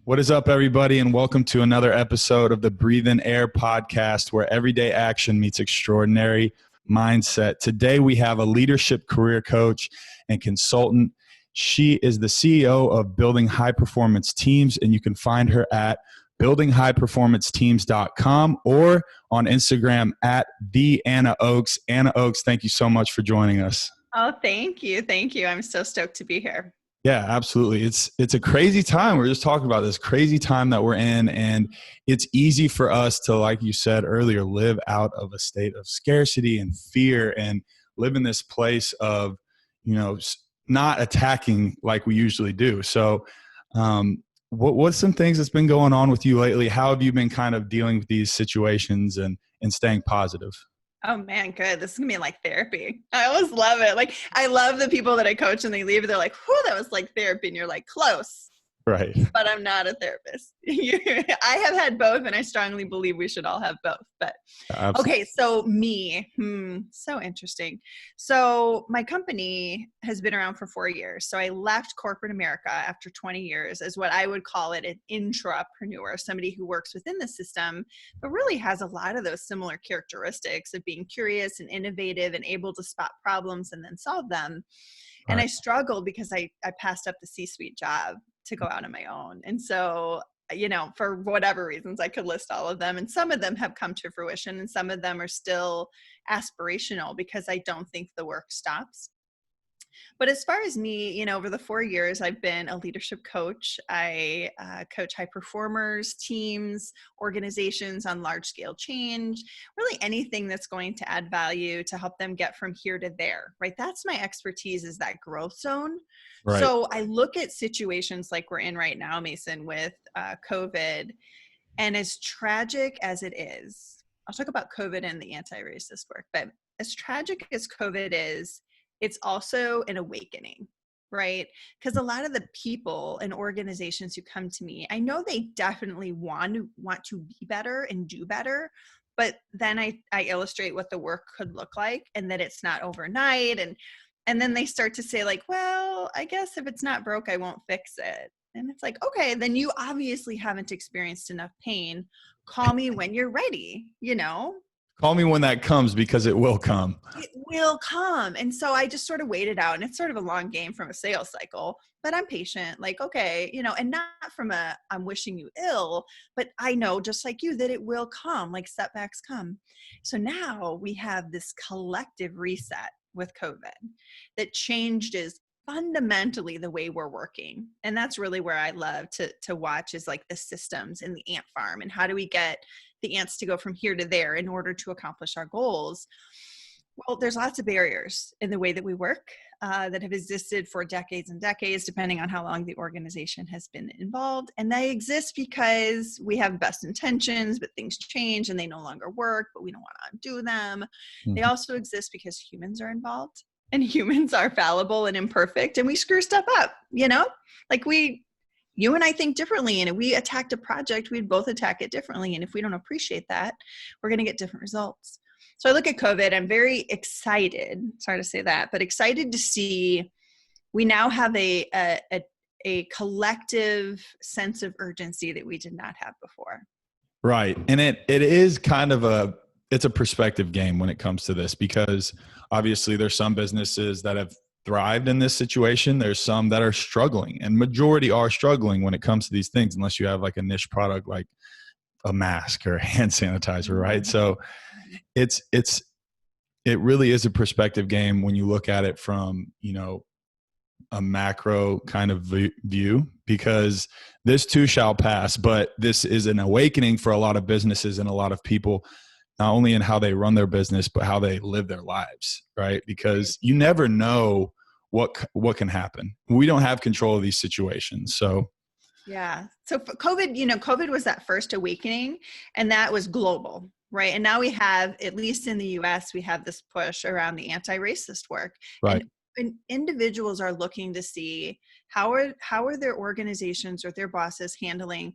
What is up, everybody, and welcome to another episode of the Breathe in Air podcast, where everyday action meets extraordinary mindset. Today, we have a leadership career coach and consultant. She is the CEO of Building High Performance Teams, and you can find her at buildinghighperformanceteams.com or on Instagram at the Anna Oakes. Anna Oakes, thank you so much for joining us. Oh, thank you. Thank you. I'm so stoked to be here. Yeah, absolutely. It's a crazy time. We're just talking about this crazy time that we're in, and it's easy for us to, like you said earlier, live out of a state of scarcity and fear and live in this place of, not attacking like we usually do. So what's some things that's been going on with you lately? How have you been kind of dealing with these situations and staying positive? Oh man, good. This is gonna be like therapy. I always love it. Like, I love the people that I coach and they leave. They're like, whew, that was like therapy. And you're like, close. Right. But I'm not a therapist. I have had both, and I strongly believe we should all have both. But Absolutely. okay, so me, so interesting. So my company has been around for 4 years. So I left corporate America after 20 years as what I would call it, an intrapreneur, somebody who works within the system, but really has a lot of those similar characteristics of being curious and innovative and able to spot problems and then solve them. And Right. I struggled because I passed up the C-suite job to go out on my own. And so, for whatever reasons, I could list all of them. And some of them have come to fruition and some of them are still aspirational because I don't think the work stops. But as far as me, over the 4 years, I've been a leadership coach. I coach high performers, teams, organizations on large scale change, really anything that's going to add value to help them get from here to there, right? That's my expertise, is that growth zone. Right. So I look at situations like we're in right now, Mason, with COVID, and as tragic as it is, I'll talk about COVID and the anti-racist work, but as tragic as COVID is, it's also an awakening, right? Because a lot of the people and organizations who come to me, I know they definitely want to be better and do better, but then I illustrate what the work could look like and that it's not overnight. And then they start to say like, well, I guess if it's not broke, I won't fix it. And it's like, okay, then you obviously haven't experienced enough pain. Call me when you're ready, Call me when that comes, because it will come. It will come. And so I just sort of waited out, and it's sort of a long game from a sales cycle, but I'm patient, like, okay, and not from I'm wishing you ill, but I know just like you that it will come, like setbacks come. So now we have this collective reset with COVID that changed is fundamentally the way we're working. And that's really where I love to watch, is like the systems in the ant farm, and how do we get the ants to go from here to there in order to accomplish our goals. Well, there's lots of barriers in the way that we work that have existed for decades and decades, depending on how long the organization has been involved. And they exist because we have best intentions, but things change and they no longer work, but we don't want to undo them. Mm-hmm. They also exist because humans are involved, and humans are fallible and imperfect, and we screw stuff up, like you and I think differently. And if we attacked a project, we'd both attack it differently. And if we don't appreciate that, we're going to get different results. So I look at COVID, I'm very excited, sorry to say that, but excited to see we now have a collective sense of urgency that we did not have before. Right. And it is kind of it's a perspective game when it comes to this, because obviously there's some businesses that have thrived in this situation. There's some that are struggling, and majority are struggling when it comes to these things, unless you have like a niche product like a mask or hand sanitizer, right? So it really is a perspective game when you look at it from, a macro kind of view, because this too shall pass. But this is an awakening for a lot of businesses and a lot of people, not only in how they run their business, but how they live their lives, right? Because you never know what can happen. We don't have control of these situations. So yeah. So for COVID, COVID was that first awakening, and that was global, right? And now we have, at least in the US, we have this push around the anti-racist work. right. And individuals are looking to see how are their organizations or their bosses handling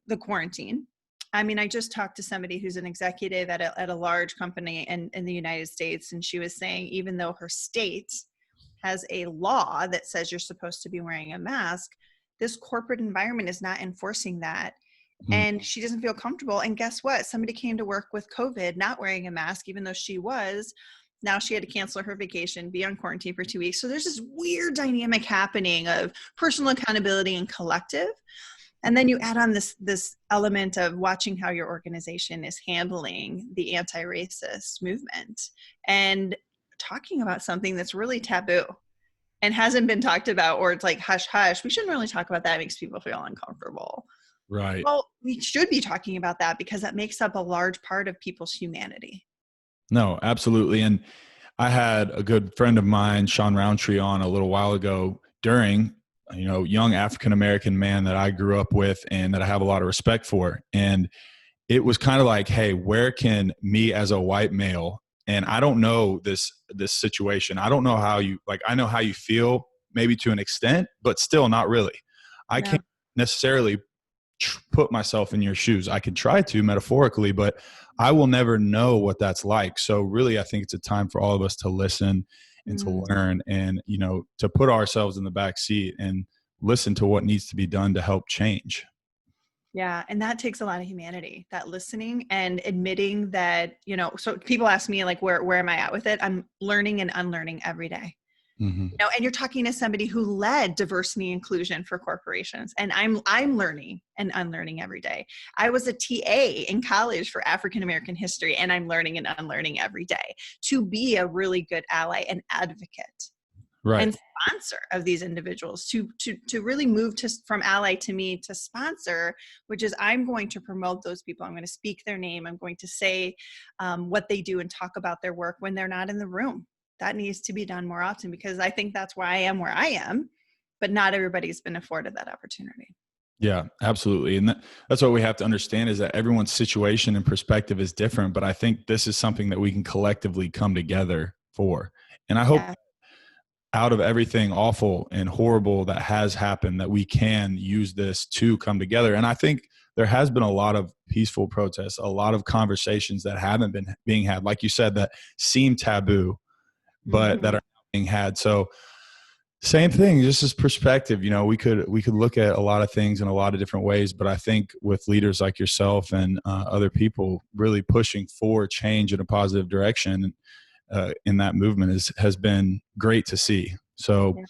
the quarantine. I mean, I just talked to somebody who's an executive at a large company in the United States, and she was saying even though her state has a law that says you're supposed to be wearing a mask, this corporate environment is not enforcing that. Mhm. And she doesn't feel comfortable. And guess what? Somebody came to work with COVID, not wearing a mask, even though she was. Now she had to cancel her vacation, be on quarantine for 2 weeks. So there's this weird dynamic happening of personal accountability and collective. And then you add on this element of watching how your organization is handling the anti-racist movement and talking about something that's really taboo and hasn't been talked about, or it's like hush hush. We shouldn't really talk about that. It makes people feel uncomfortable. Right. Well, we should be talking about that because that makes up a large part of people's humanity. No, absolutely. And I had a good friend of mine, Sean Roundtree, on a little while ago during, young African-American man that I grew up with and that I have a lot of respect for. And it was kind of like, hey, where can me as a white male, and I don't know this situation. I don't know how you, like, I know how you feel maybe to an extent, but still not really. I No. can't necessarily put myself in your shoes. I can try to metaphorically, but I will never know what that's like. So really, I think it's a time for all of us to listen and to Mm. learn and, to put ourselves in the back seat and listen to what needs to be done to help change. Yeah. And that takes a lot of humanity, that listening and admitting that, so people ask me like, where am I at with it? I'm learning and unlearning every day. Mm-hmm. And you're talking to somebody who led diversity inclusion for corporations, and I'm learning and unlearning every day. I was a TA in college for African American history, and I'm learning and unlearning every day to be a really good ally and advocate Right. and sponsor of these individuals, to really move from ally to me to sponsor, which is I'm going to promote those people. I'm going to speak their name. I'm going to say what they do and talk about their work when they're not in the room. That needs to be done more often, because I think that's why I am where I am, but not everybody's been afforded that opportunity. Yeah, absolutely. And that's what we have to understand, is that everyone's situation and perspective is different. But I think this is something that we can collectively come together for. And I hope Yeah. out of everything awful and horrible that has happened, that we can use this to come together. And I think there has been a lot of peaceful protests, a lot of conversations that haven't been being had, like you said, that seem taboo, but that Mm-hmm. are being had. So same thing, just as perspective, we could look at a lot of things in a lot of different ways, but I think with leaders like yourself and other people really pushing for change in a positive direction in that movement has been great to see. So Yeah.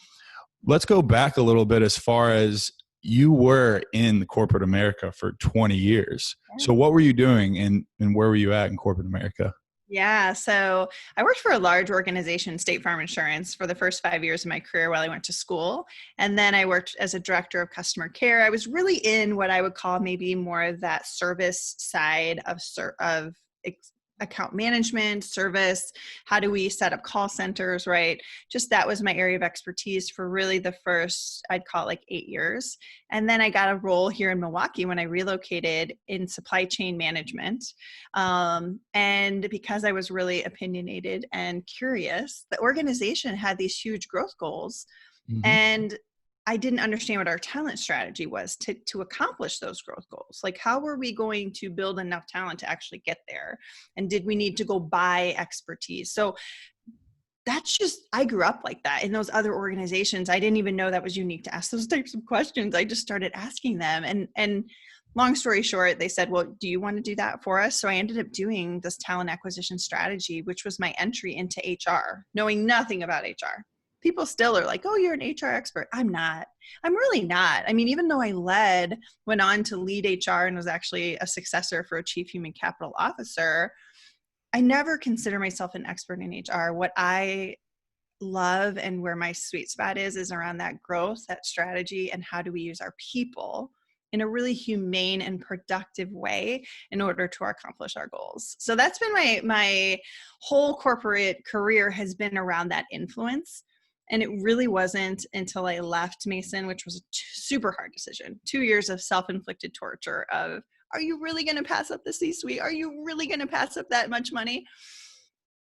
let's go back a little bit, as far as you were in corporate America for 20 years. Yeah. So what were you doing and where were you at in corporate America? Yeah. So I worked for a large organization, State Farm Insurance, for the first 5 years of my career while I went to school. And then I worked as a director of customer care. I was really in what I would call maybe more of that service side of account management, service. How do we set up call centers, right? Just that was my area of expertise for really the first, I'd call it like 8 years. And then I got a role here in Milwaukee when I relocated in supply chain management. And because I was really opinionated and curious, the organization had these huge growth goals. Mm-hmm. And I didn't understand what our talent strategy was to accomplish those growth goals. Like, how were we going to build enough talent to actually get there? And did we need to go buy expertise? So that's just, I grew up like that in those other organizations. I didn't even know that was unique to ask those types of questions. I just started asking them. And long story short, they said, well, do you want to do that for us? So I ended up doing this talent acquisition strategy, which was my entry into HR, knowing nothing about HR. People still are like, oh, you're an HR expert. I'm not. I'm really not. I mean, even though I went on to lead HR and was actually a successor for a chief human capital officer, I never consider myself an expert in HR. What I love and where my sweet spot is around that growth, that strategy, and how do we use our people in a really humane and productive way in order to accomplish our goals. So that's been my whole corporate career, has been around that influence. And it really wasn't until I left Mason, which was a super hard decision, 2 years of self-inflicted torture of, are you really going to pass up the C-suite? Are you really going to pass up that much money?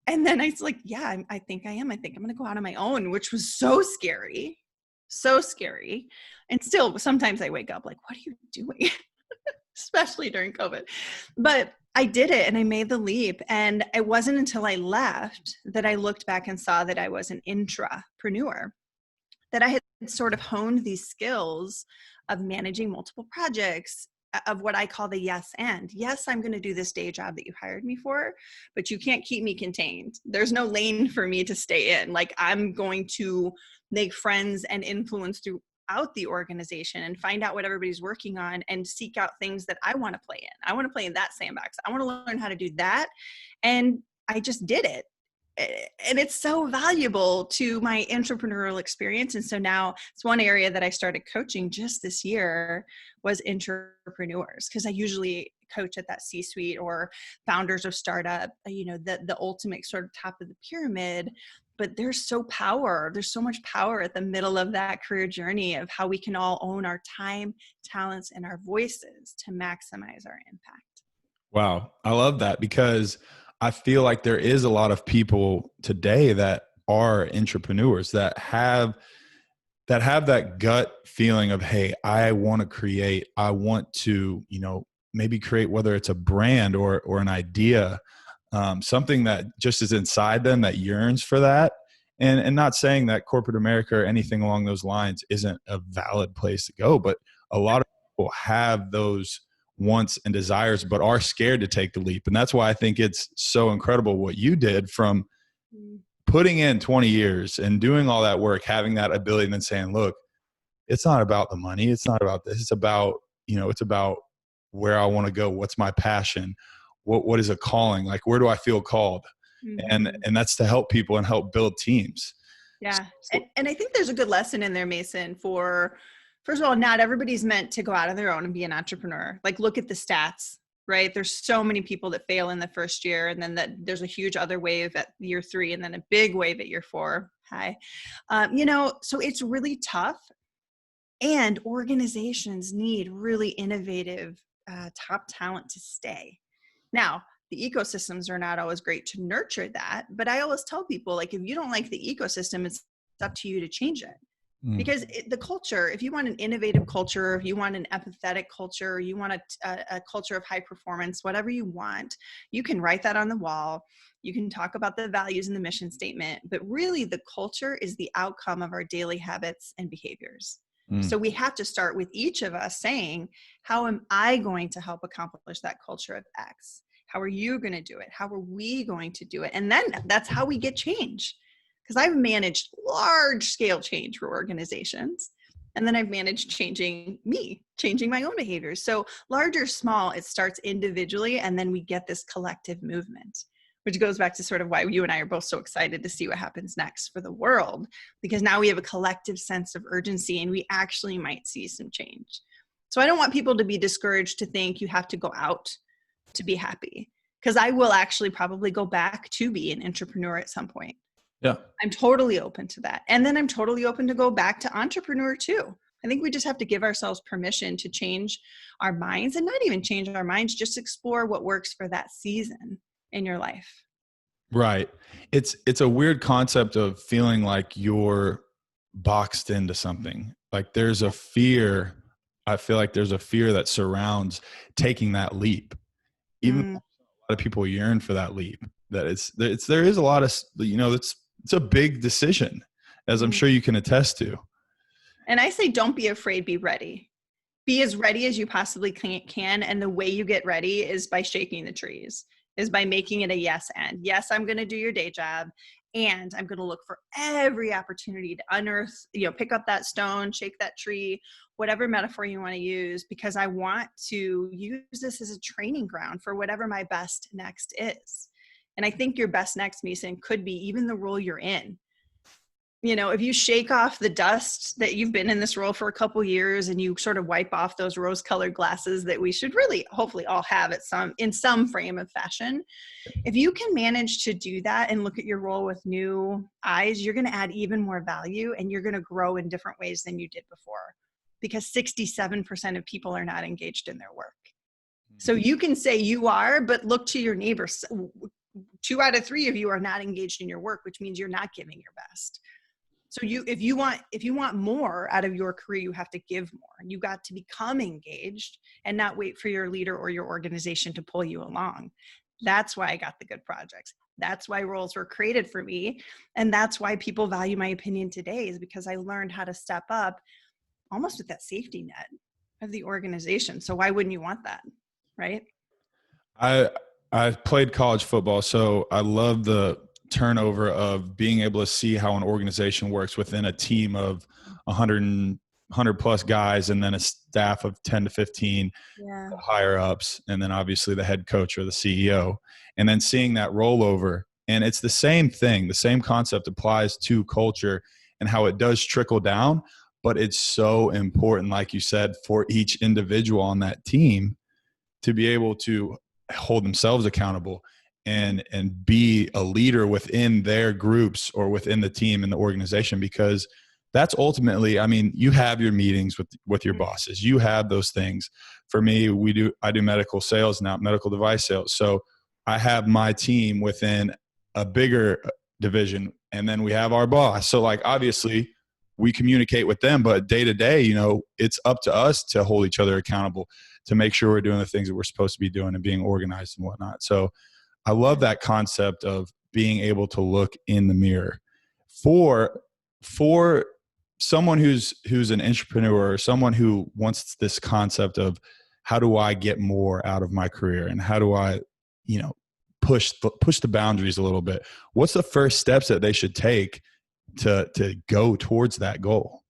And then I was like, yeah, I think I am. I think I'm going to go out on my own, which was so scary, so scary. And still, sometimes I wake up like, what are you doing? Especially during COVID. But I did it and I made the leap. And it wasn't until I left that I looked back and saw that I was an intrapreneur, that I had sort of honed these skills of managing multiple projects, of what I call the yes and. Yes, I'm going to do this day job that you hired me for, but you can't keep me contained. There's no lane for me to stay in. Like, I'm going to make friends and influence throughout the organization and find out what everybody's working on and seek out things that I want to play in. I want to play in that sandbox. I want to learn how to do that. And I just did it. And it's so valuable to my entrepreneurial experience. And so now it's one area that I started coaching just this year was entrepreneurs, because I usually coach at that C-suite or founders of startup, the ultimate sort of top of the pyramid. But there's so much power at the middle of that career journey of how we can all own our time, talents, and our voices to maximize our impact. Wow. I love that, because I feel like there is a lot of people today that are entrepreneurs that have that gut feeling of, hey, I want to create, I want to, maybe create, whether it's a brand or an idea, something that just is inside them that yearns for that. And not saying that corporate America or anything along those lines isn't a valid place to go, but a lot of people have those wants and desires, but are scared to take the leap. And that's why I think it's so incredible what you did, from putting in 20 years and doing all that work, having that ability, and then saying, look, it's not about the money. It's not about this. It's about, it's about where I want to go. What's my passion? What is a calling? Like, where do I feel called? Mm-hmm. And that's to help people and help build teams. Yeah. And I think there's a good lesson in there, Mason, for, first of all, not everybody's meant to go out on their own and be an entrepreneur. Like, look at the stats, right? There's so many people that fail in the first year, and then there's a huge other wave at year 3, and then a big wave at year 4. Hi. So it's really tough, and organizations need really innovative top talent to stay. Now, the ecosystems are not always great to nurture that, but I always tell people, like, if you don't like the ecosystem, it's up to you to change it. Because the culture, if you want an innovative culture, if you want an empathetic culture, you want a culture of high performance, whatever you want, you can write that on the wall. You can talk about the values and the mission statement, but really the culture is the outcome of our daily habits and behaviors. So we have to start with each of us saying, how am I going to help accomplish that culture of X? How are you going to do it? How are we going to do it? And then that's how we get change. Because I've managed large scale change for organizations. And then I've managed changing my own behaviors. So large or small, it starts individually, and then we get this collective movement, which goes back to sort of why you and I are both so excited to see what happens next for the world, because now we have a collective sense of urgency and we actually might see some change. So I don't want people to be discouraged to think you have to go out to be happy, because I will actually probably go back to be an entrepreneur at some point. Yeah. I'm totally open to that. And then I'm totally open to go back to entrepreneur too. I think we just have to give ourselves permission to change our minds, and not even change our minds, just explore what works for that season in your life. Right. It's a weird concept of feeling like you're boxed into something. Like, there's a fear. I feel like there's a fear that surrounds taking that leap. Even a lot of people yearn for that leap. That there is a lot of, it's a big decision, as I'm sure you can attest to. And I say, don't be afraid, be ready. Be as ready as you possibly can. And the way you get ready is by shaking the trees, is by making it a yes and. Yes, I'm going to do your day job, and I'm going to look for every opportunity to unearth, pick up that stone, shake that tree, whatever metaphor you want to use, because I want to use this as a training ground for whatever my best next is. And I think your best next, Mason, could be even the role you're in. If you shake off the dust that you've been in this role for a couple years, and you sort of wipe off those rose-colored glasses that we should really, hopefully, all have in some frame of fashion. If you can manage to do that and look at your role with new eyes, you're going to add even more value, and you're going to grow in different ways than you did before, because 67% of people are not engaged in their work. So you can say you are, but look to your neighbors. 2 out of 3 of you are not engaged in your work, which means you're not giving your best. So if you want more out of your career, you have to give more. You got to become engaged and not wait for your leader or your organization to pull you along. That's why I got the good projects. That's why roles were created for me. And that's why people value my opinion today, is because I learned how to step up almost with that safety net of the organization. So why wouldn't you want that? Right? I I played college football, so I love the turnover of being able to see how an organization works within a team of 100 plus guys, and then a staff of 10 to 15 Yeah. higher ups, and then obviously the head coach or the CEO, and then seeing that rollover. And it's the same thing. The same concept applies to culture and how it does trickle down, but it's so important, like you said, for each individual on that team to be able to hold themselves accountable and be a leader within their groups or within the team and the organization, because that's ultimately, I mean, you have your meetings with your bosses, you have those things. For me, I do medical sales now, medical device sales. So I have my team within a bigger division, and then we have our boss. So like, obviously we communicate with them, but day to day, it's up to us to hold each other accountable, to make sure we're doing the things that we're supposed to be doing and being organized and whatnot. So I love that concept of being able to look in the mirror for someone who's an entrepreneur, or someone who wants this concept of how do I get more out of my career, and how do I, push the boundaries a little bit. What's the first steps that they should take to go towards that goal?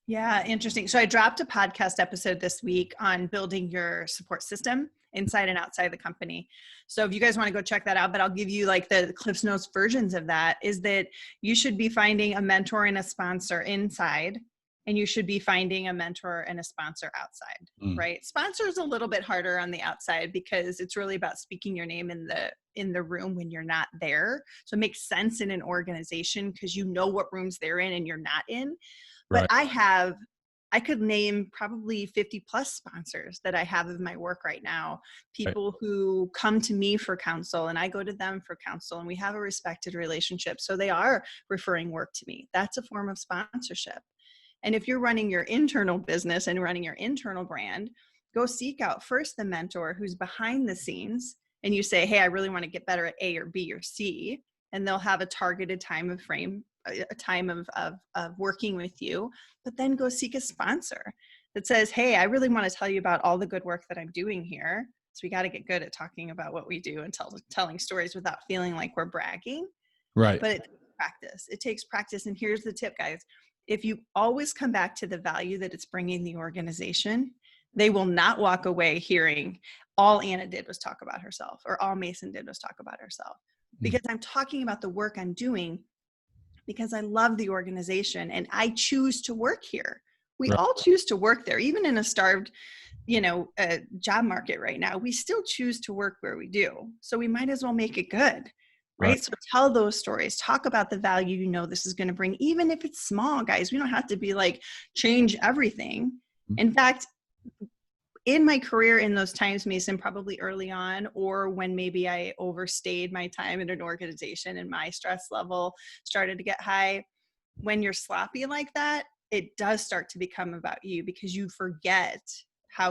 Yeah, interesting. So I dropped a podcast episode this week on building your support system inside and outside the company. So if you guys want to go check that out, but I'll give you like the Cliff's Notes versions of that, is that you should be finding a mentor and a sponsor inside, and you should be finding a mentor and a sponsor outside, right? Sponsor is a little bit harder on the outside because it's really about speaking your name in the room when you're not there. So it makes sense in an organization because you know what rooms they're in and you're not in. But Right. I could name probably 50 plus sponsors that I have of my work right now. People who come to me for counsel and I go to them for counsel, and we have a respected relationship. So they are referring work to me. That's a form of sponsorship. And if you're running your internal business and running your internal brand, go seek out first the mentor who's behind the scenes, and you say, hey, I really want to get better at A or B or C. And they'll have a targeted time of working with you. But then go seek a sponsor that says, hey, I really want to tell you about all the good work that I'm doing here. So we got to get good at talking about what we do and telling stories without feeling like we're bragging. Right. But it takes practice. And here's the tip, guys. If you always come back to the value that it's bringing the organization, they will not walk away hearing all Anna did was talk about herself, or all Mason did was talk about herself. Because I'm talking about the work I'm doing because I love the organization and I choose to work here. We all choose to work there, even in a starved, job market right now. We still choose to work where we do. So we might as well make it good. Right? So tell those stories, talk about the value this is going to bring, even if it's small, guys. We don't have to be like change everything. In fact, in my career in those times, Mason, probably early on, or when maybe I overstayed my time in an organization and my stress level started to get high, when you're sloppy like that, it does start to become about you because you forget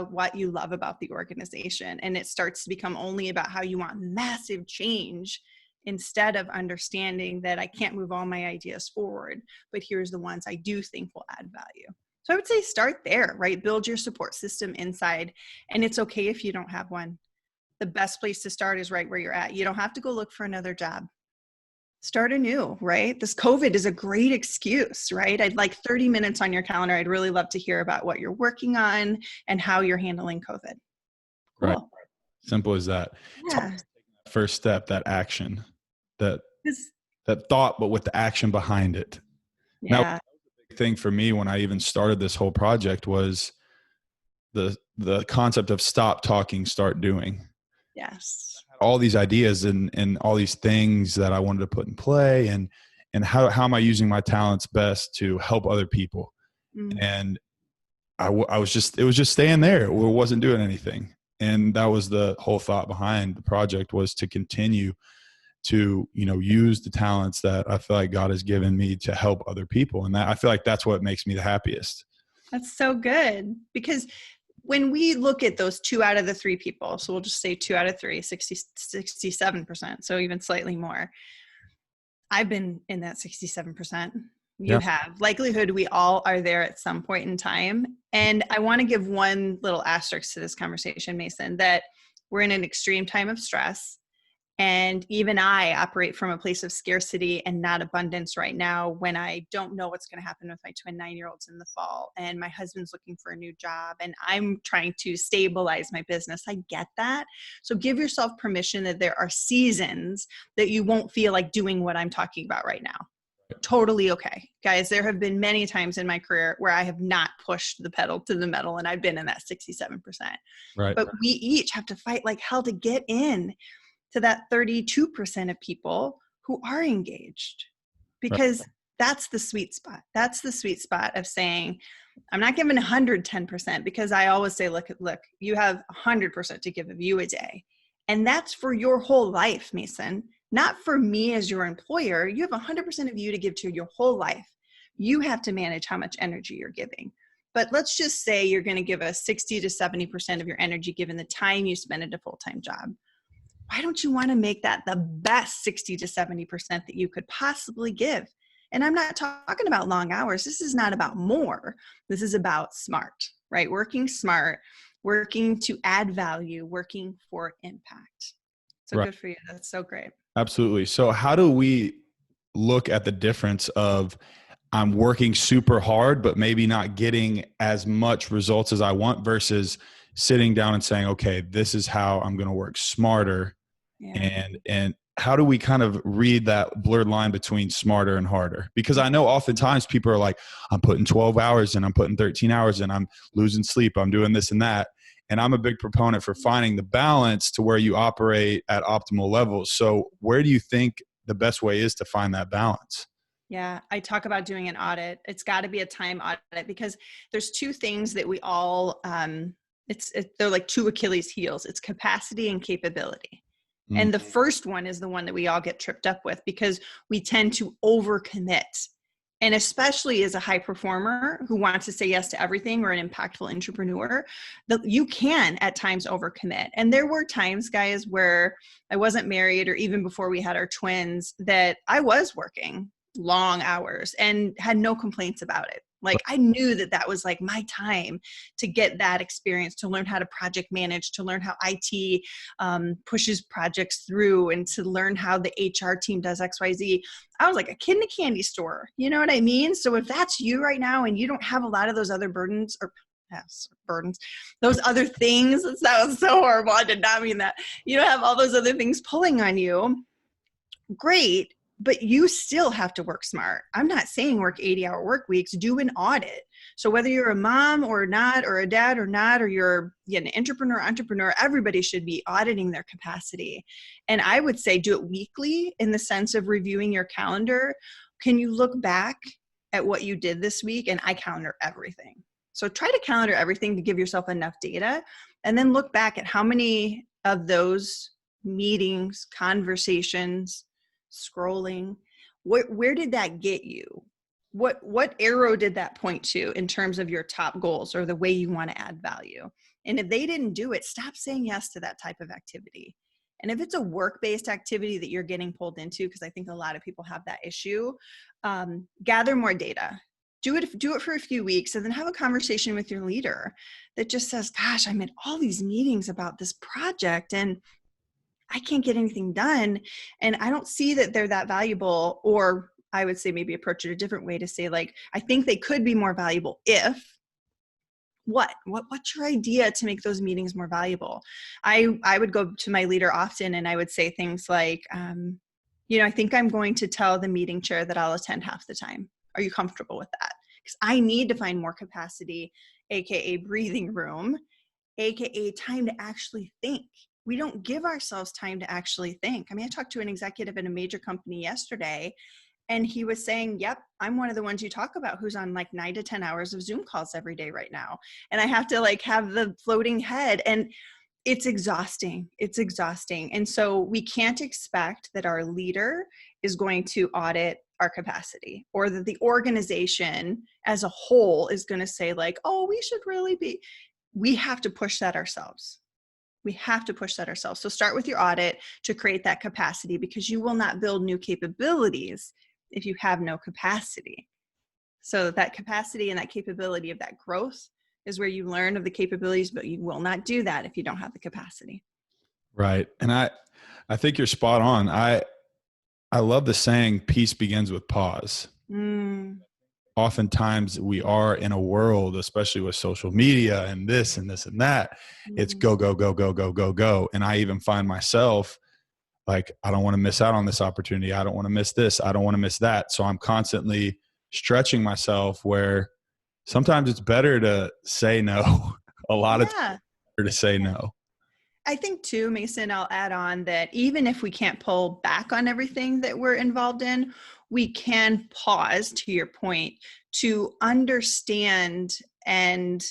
what you love about the organization. And it starts to become only about how you want massive change, instead of understanding that I can't move all my ideas forward, but here's the ones I do think will add value. So I would say start there, right? Build your support system inside, and it's okay if you don't have one. The best place to start is right where you're at. You don't have to go look for another job. Start anew, right? This COVID is a great excuse, right? I'd like 30 minutes on your calendar. I'd really love to hear about what you're working on and how you're handling COVID. Cool. Right. Simple as that. Yeah. First step, that action, that thought, but with the action behind it. Yeah. Now, the big thing for me when I even started this whole project was the concept of stop talking, start doing. Yes. All these ideas and all these things that I wanted to put in play, and how am I using my talents best to help other people? And it was just staying there. It wasn't doing anything. And that was the whole thought behind the project, was to continue to, use the talents that I feel like God has given me to help other people. And that, I feel like that's what makes me the happiest. That's so good, because when we look at those 2 out of the 3 people, so we'll just say 2 out of 3, 67%, so even slightly more. I've been in that 67%. You Yeah. have. Likelihood we all are there at some point in time. And I want to give one little asterisk to this conversation, Mason, that we're in an extreme time of stress. And even I operate from a place of scarcity and not abundance right now when I don't know what's going to happen with my twin 9-year-olds in the fall. And my husband's looking for a new job and I'm trying to stabilize my business. I get that. So give yourself permission that there are seasons that you won't feel like doing what I'm talking about right now. Totally okay. Guys, there have been many times in my career where I have not pushed the pedal to the metal and I've been in that 67%. Right. But we each have to fight like hell to get in to that 32% of people who are engaged, Right. because that's the sweet spot. That's the sweet spot of saying, I'm not giving 110% because I always say, look, you have 100% to give of you a day. And that's for your whole life, Mason, not for me as your employer. You have 100% of you to give to your whole life. You have to manage how much energy you're giving. But let's just say you're going to give us 60 to 70% of your energy given the time you spend at a full-time job. Why don't you want to make that the best 60 to 70% that you could possibly give? And I'm not talking about long hours. This is not about more. This is about smart, right? Working smart, working to add value, working for impact. So Right. good for you. That's so great. Absolutely. So how do we look at the difference of I'm working super hard, but maybe not getting as much results as I want versus sitting down and saying, okay, this is how I'm going to work smarter. Yeah. And how do we kind of read that blurred line between smarter and harder? Because I know oftentimes people are like, I'm putting 12 hours and I'm putting 13 hours and I'm losing sleep. I'm doing this and that. And I'm a big proponent for finding the balance to where you operate at optimal levels. So where do you think the best way is to find that balance? Yeah, I talk about doing an audit. It's got to be a time audit because there's 2 things that we all, they're like 2 Achilles heels. It's capacity and capability. Mm. And the first one is the one that we all get tripped up with because we tend to overcommit. And especially as a high performer who wants to say yes to everything or an impactful entrepreneur, you can at times overcommit. And there were times, guys, where I wasn't married or even before we had our twins that I was working long hours and had no complaints about it. Like I knew that that was like my time to get that experience, to learn how to project manage, to learn how IT pushes projects through, and to learn how the HR team does XYZ. I was like a kid in a candy store. You know what I mean? So if that's you right now and you don't have a lot of those other burdens or those other things, that sounds so horrible. I did not mean that. You don't have all those other things pulling on you. Great. But you still have to work smart. I'm not saying work 80-hour work weeks, do an audit. So whether you're a mom or not, or a dad or not, or you're an entrepreneur, everybody should be auditing their capacity. And I would say do it weekly in the sense of reviewing your calendar. Can you look back at what you did this week? And I calendar everything. So try to calendar everything to give yourself enough data, and then look back at how many of those meetings, conversations, scrolling, where did that get you? What arrow did that point to in terms of your top goals or the way you want to add value? And if they didn't do it, stop saying yes to that type of activity. And if it's a work-based activity that you're getting pulled into, because I think a lot of people have that issue, gather more data. Do it for a few weeks, and then have a conversation with your leader that just says, gosh, I'm in all these meetings about this project and I can't get anything done. And I don't see that they're that valuable. Or I would say maybe approach it a different way to say, like, I think they could be more valuable if what's your idea to make those meetings more valuable? I would go to my leader often and I would say things like, I think I'm going to tell the meeting chair that I'll attend half the time. Are you comfortable with that? Because I need to find more capacity, AKA breathing room, AKA time to actually think. We don't give ourselves time to actually think. I mean, I talked to an executive in a major company yesterday, and he was saying, yep, I'm one of the ones you talk about who's on like 9 to 10 hours of Zoom calls every day right now. And I have to like have the floating head, and it's exhausting. It's exhausting. And so we can't expect that our leader is going to audit our capacity, or that the organization as a whole is going to say like, oh, we should really be. we have to push that ourselves. We have to push that ourselves. So start with your audit to create that capacity, because you will not build new capabilities if you have no capacity. So that capacity and that capability of that growth is where you learn of the capabilities, but you will not do that if you don't have the capacity. Right. And I think you're spot on. I love the saying, peace begins with pause. Oftentimes we are in a world, especially with social media and this and this and that, it's go, go, go, go, go, go, go. And I even find myself like, I don't want to miss out on this opportunity. I don't want to miss this. I don't want to miss that. So I'm constantly stretching myself, where sometimes it's better to say no. A lot of times it's better to say no. I think too, Mason, I'll add on that even if we can't pull back on everything that we're involved in, we can pause, to your point, to understand and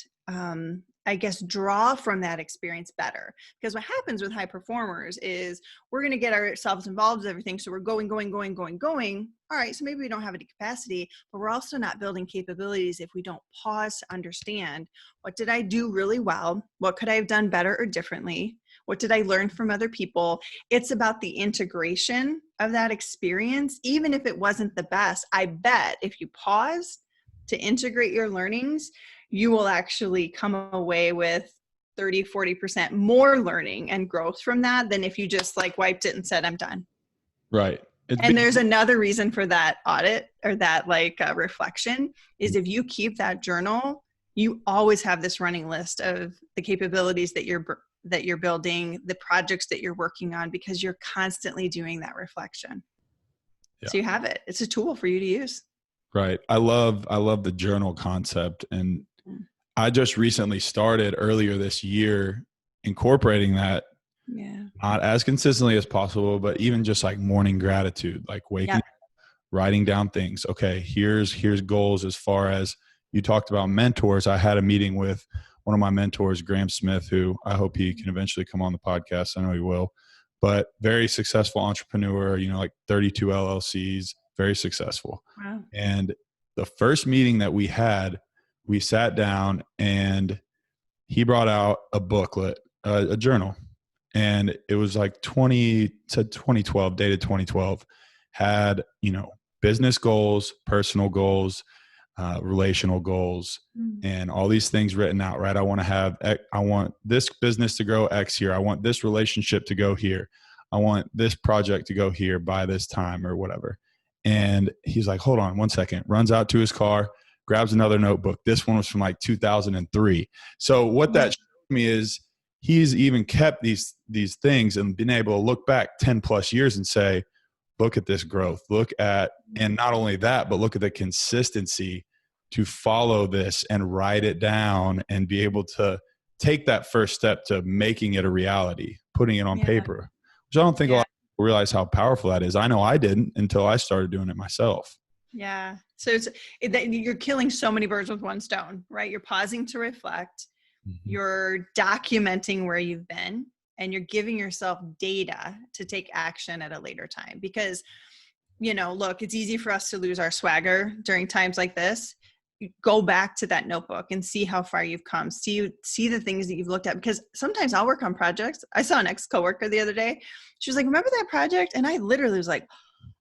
I guess draw from that experience better. Because what happens with high performers is we're going to get ourselves involved with everything. So we're going, going, going, going, going. All right, so maybe we don't have any capacity, but we're also not building capabilities if we don't pause to understand, what did I do really well? What could I have done better or differently? What did I learn from other people? It's about the integration of that experience. Even if it wasn't the best, I bet if you pause to integrate your learnings, you will actually come away with 30, 40% more learning and growth from that than if you just like wiped it and said, I'm done. Right. And there's another reason for that audit or that reflection is if you keep that journal, you always have this running list of the capabilities that you're building, the projects that you're working on, because you're constantly doing that reflection. Yeah. So you have it. It's a tool for you to use. Right. I love the journal concept. And I just recently started earlier this year incorporating that. Yeah. Not as consistently as possible, but even just like morning gratitude, like waking up, writing down things. Okay, here's goals. As far as you talked about mentors, I had a meeting with one of my mentors, Graham Smith, who I hope he can eventually come on the podcast. I know he will, but very successful entrepreneur, like 32 LLCs, very successful. Wow. And the first meeting that we had, we sat down and he brought out a booklet, a journal. And it was like 2012, dated 2012, had, business goals, personal goals, relational goals, and all these things written out, right? I want this business to grow X here. I want this relationship to go here. I want this project to go here by this time or whatever. And he's like, hold on one second, runs out to his car, grabs another notebook. This one was from like 2003. So what that showed me is, he's even kept these things and been able to look back 10 plus years and say, look at this growth, and not only that, but look at the consistency to follow this and write it down and be able to take that first step to making it a reality, putting it on paper, which I don't think a lot of people realize how powerful that is. I know I didn't until I started doing it myself. Yeah. So you're killing so many birds with one stone, right? You're pausing to reflect. You're documenting where you've been, and you're giving yourself data to take action at a later time. Because, look, it's easy for us to lose our swagger during times like this. Go back to that notebook and see how far you've come. See the things that you've looked at, because sometimes I'll work on projects. I saw an ex-coworker the other day. She was like, remember that project? And I literally was like,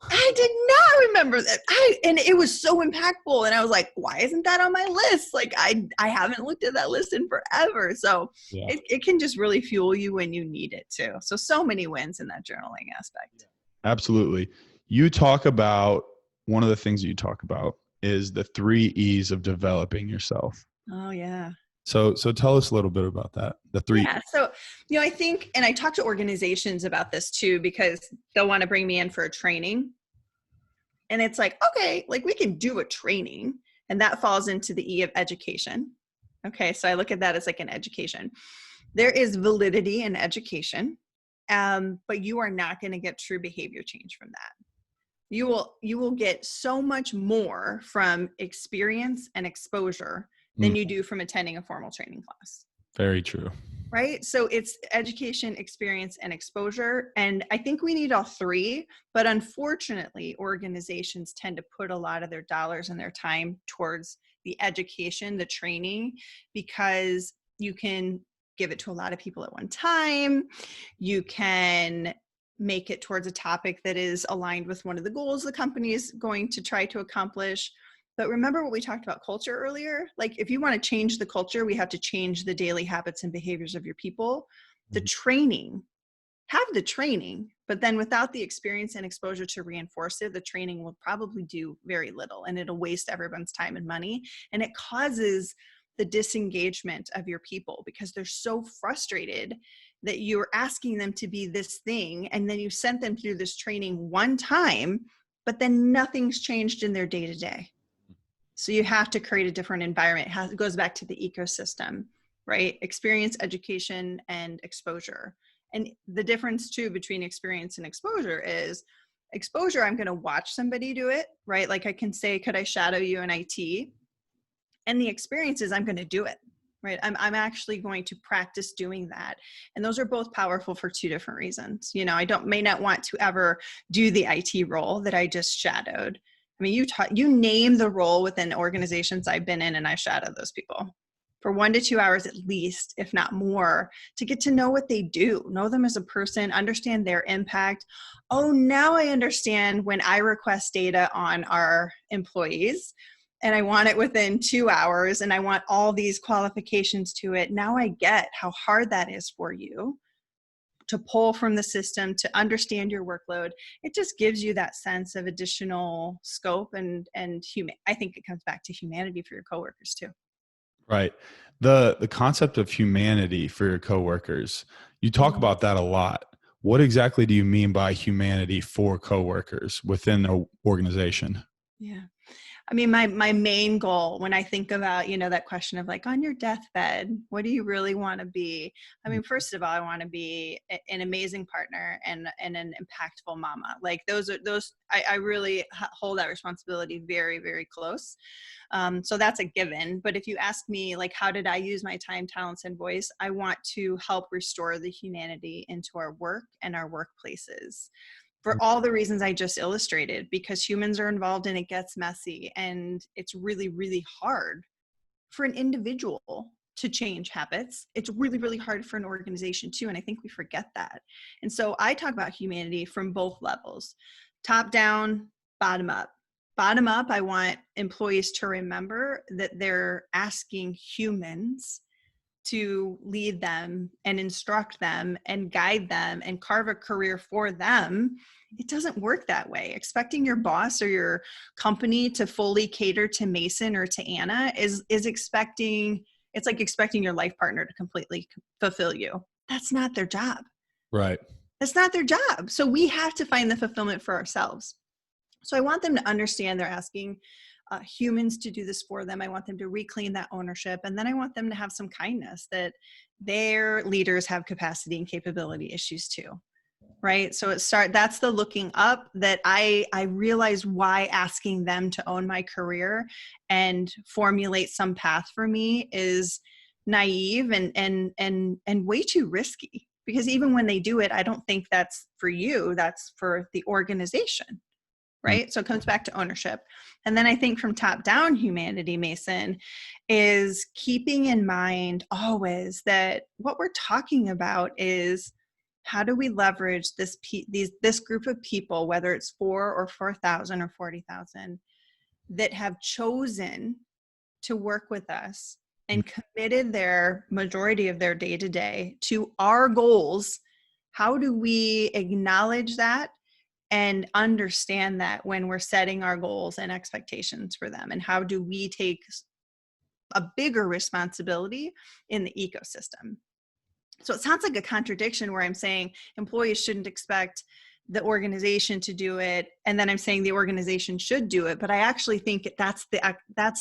I did not remember that. And it was so impactful. And I was like, why isn't that on my list? Like I haven't looked at that list in forever. So it can just really fuel you when you need it too. So many wins in that journaling aspect. Absolutely. You talk about, one of the things that you talk about is the 3 E's of developing yourself. Oh yeah. So tell us a little bit about that. The 3. Yeah. So, I think, and I talk to organizations about this too, because they'll want to bring me in for a training. And it's like, okay, like we can do a training, and that falls into the E of education. Okay. So I look at that as like an education. There is validity in education, but you are not going to get true behavior change from that. You will get so much more from experience and exposure than you do from attending a formal training class. Very true. Right? So it's education, experience, and exposure. And I think we need all 3, but unfortunately, organizations tend to put a lot of their dollars and their time towards the education, the training, because You can give it to a lot of people at one time. You can make it towards a topic that is aligned with one of the goals the company is going to try to accomplish. But remember what we talked about culture earlier? Like if you want to change the culture, we have to change the daily habits and behaviors of your people. The training, have the training, but then without the experience and exposure to reinforce it, the training will probably do very little, and it'll waste everyone's time and money. And it causes the disengagement of your people because they're so frustrated that you're asking them to be this thing, and then you sent them through this training one time, but then nothing's changed in their day-to-day. So you have to create a different environment. It goes back to the ecosystem, right? Experience, education, and exposure. And the difference too between experience and exposure is exposure, I'm going to watch somebody do it, right? Like I can say, could I shadow you in IT? And the experience is I'm going to do it, right? I'm actually going to practice doing that. And those are both powerful for two different reasons. You know, may not want to ever do the IT role that I just shadowed. I mean, you name the role within organizations I've been in, and I shadowed those people for 1 to 2 hours at least, if not more, to get to know what they do, know them as a person, understand their impact. Oh, now I understand when I request data on our employees and I want it within 2 hours and I want all these qualifications to it. Now I get how hard that is for you to pull from the system, to understand your workload. It just gives you that sense of additional scope and I think it comes back to humanity for your coworkers too. Right. The concept of humanity for your coworkers, you talk about that a lot. What exactly do you mean by humanity for coworkers within an organization? Yeah. I mean, my main goal when I think about, you know, that question of like on your deathbed, what do you really want to be? I mean, first of all, I want to be an amazing partner and an impactful mama. Like I really hold that responsibility very, very close. So that's a given. But if you ask me, like, how did I use my time, talents, and voice? I want to help restore the humanity into our work and our workplaces, for all the reasons I just illustrated, because humans are involved and it gets messy, and it's really, really hard for an individual to change habits. It's really, really hard for an organization too. And I think we forget that. And so I talk about humanity from both levels, top down, bottom up. Bottom up, I want employees to remember that they're asking humans to lead them and instruct them and guide them and carve a career for them. It doesn't work that way. Expecting your boss or your company to fully cater to Mason or to Anna is expecting, it's like expecting your life partner to completely fulfill you. That's not their job. Right. That's not their job. So we have to find the fulfillment for ourselves. So I want them to understand they're asking humans to do this for them. I want them to reclaim that ownership. And then I want them to have some kindness that their leaders have capacity and capability issues too. Right. So that's the looking up that I realize why asking them to own my career and formulate some path for me is naive and way too risky, because even when they do it, I don't think that's for you, that's for the organization. Right. So it comes back to ownership. And then I think from top down humanity, Mason, is keeping in mind always that what we're talking about is how do we leverage this group of people, whether it's 4 or 4,000 or 40,000, that have chosen to work with us and committed their majority of their day to day to our goals. How do we acknowledge that and understand that when we're setting our goals and expectations for them? And how do we take a bigger responsibility in the ecosystem? So it sounds like a contradiction where I'm saying employees shouldn't expect the organization to do it, and then I'm saying the organization should do it. But I actually think that's the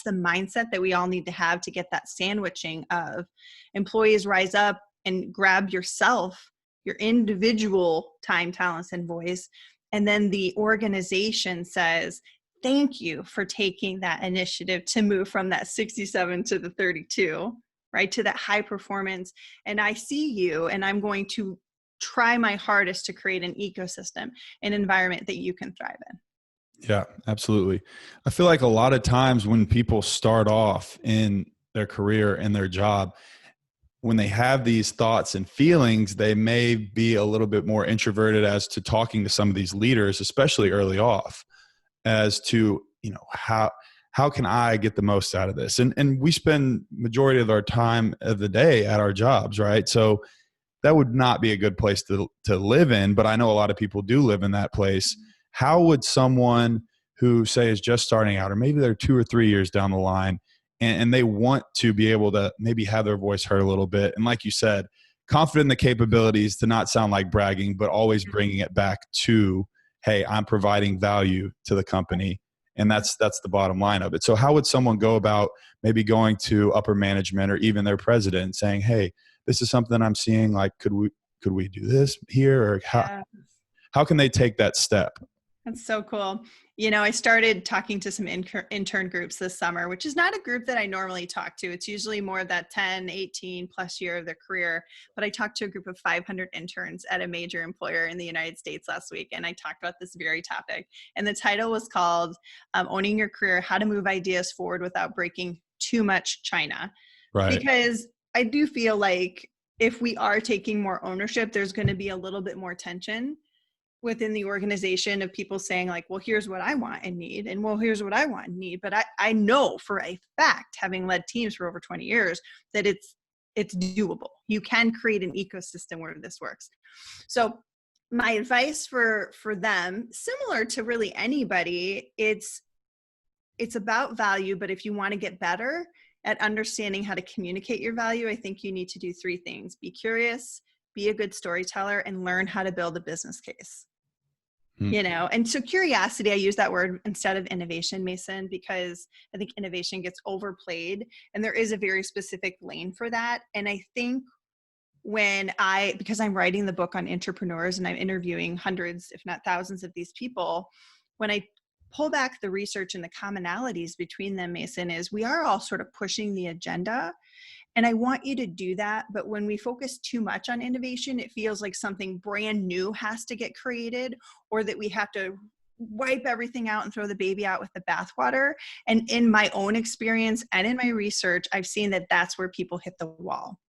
mindset that we all need to have to get that sandwiching of employees rise up and grab yourself, your individual time, talents, and voice. And then the organization says, thank you for taking that initiative to move from that 67 to the 32, right, to that high performance. And I see you, and I'm going to try my hardest to create an ecosystem, an environment that you can thrive in. Yeah, absolutely. I feel like a lot of times when people start off in their career and their job, when they have these thoughts and feelings, they may be a little bit more introverted as to talking to some of these leaders, especially early off, as to, how can I get the most out of this? And we spend majority of our time of the day at our jobs, right? So that would not be a good place to live in, but I know a lot of people do live in that place. How would someone who, say, is just starting out, or maybe they're 2 or 3 years down the line, and they want to be able to maybe have their voice heard a little bit, and like you said, confident in the capabilities, to not sound like bragging, but always bringing it back to, hey, I'm providing value to the company, and that's the bottom line of it. So how would someone go about maybe going to upper management or even their president and saying, hey, this is something I'm seeing, like, could we do this here? Or Yeah. how can they take that step? That's so cool. I started talking to some intern groups this summer, which is not a group that I normally talk to. It's usually more that 10, 18 plus year of their career. But I talked to a group of 500 interns at a major employer in the United States last week. And I talked about this very topic. And the title was called Owning Your Career, How to Move Ideas Forward Without Breaking Too Much China. Right. Because I do feel like if we are taking more ownership, there's going to be a little bit more tension within the organization of people saying like, well, here's what I want and need, and well, here's what I want and need. But I know for a fact, having led teams for over 20 years, that it's doable. You can create an ecosystem where this works. So my advice for them, similar to really anybody, it's about value. But if you want to get better at understanding how to communicate your value, I think you need to do 3 things: be curious, be a good storyteller, and learn how to build a business case. And so curiosity, I use that word instead of innovation, Mason, because I think innovation gets overplayed, and there is a very specific lane for that. And I think because I'm writing the book on entrepreneurs and I'm interviewing hundreds, if not thousands of these people, when I pull back the research and the commonalities between them, Mason, is we are all sort of pushing the agenda. And I want you to do that. But when we focus too much on innovation, it feels like something brand new has to get created, or that we have to wipe everything out and throw the baby out with the bathwater. And in my own experience and in my research, I've seen that that's where people hit the wall.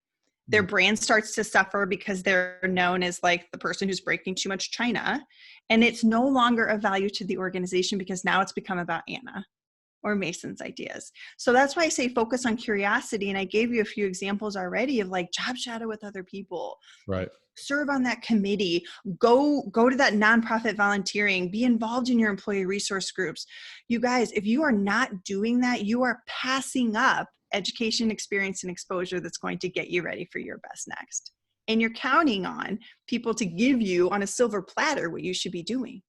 Their brand starts to suffer because they're known as like the person who's breaking too much China. And it's no longer of value to the organization because now it's become about Anna or Mason's ideas. So that's why I say focus on curiosity. And I gave you a few examples already of like job shadow with other people. Right. Serve on that committee, go to that nonprofit volunteering, be involved in your employee resource groups. You guys, if you are not doing that, you are passing up education, experience, and exposure that's going to get you ready for your best next. And you're counting on people to give you on a silver platter what you should be doing.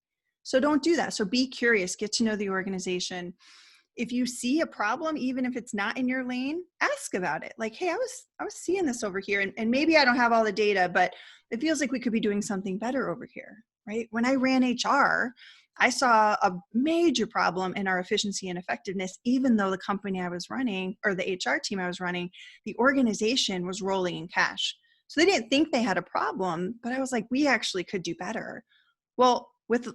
So don't do that. So be curious, get to know the organization. If you see a problem, even if it's not in your lane, ask about it. Like, hey, I was seeing this over here, and maybe I don't have all the data, but it feels like we could be doing something better over here, right? When I ran HR, I saw a major problem in our efficiency and effectiveness, even though the company I was running, or the HR team I was running, the organization was rolling in cash. So they didn't think they had a problem, but I was like, we actually could do better. Well, with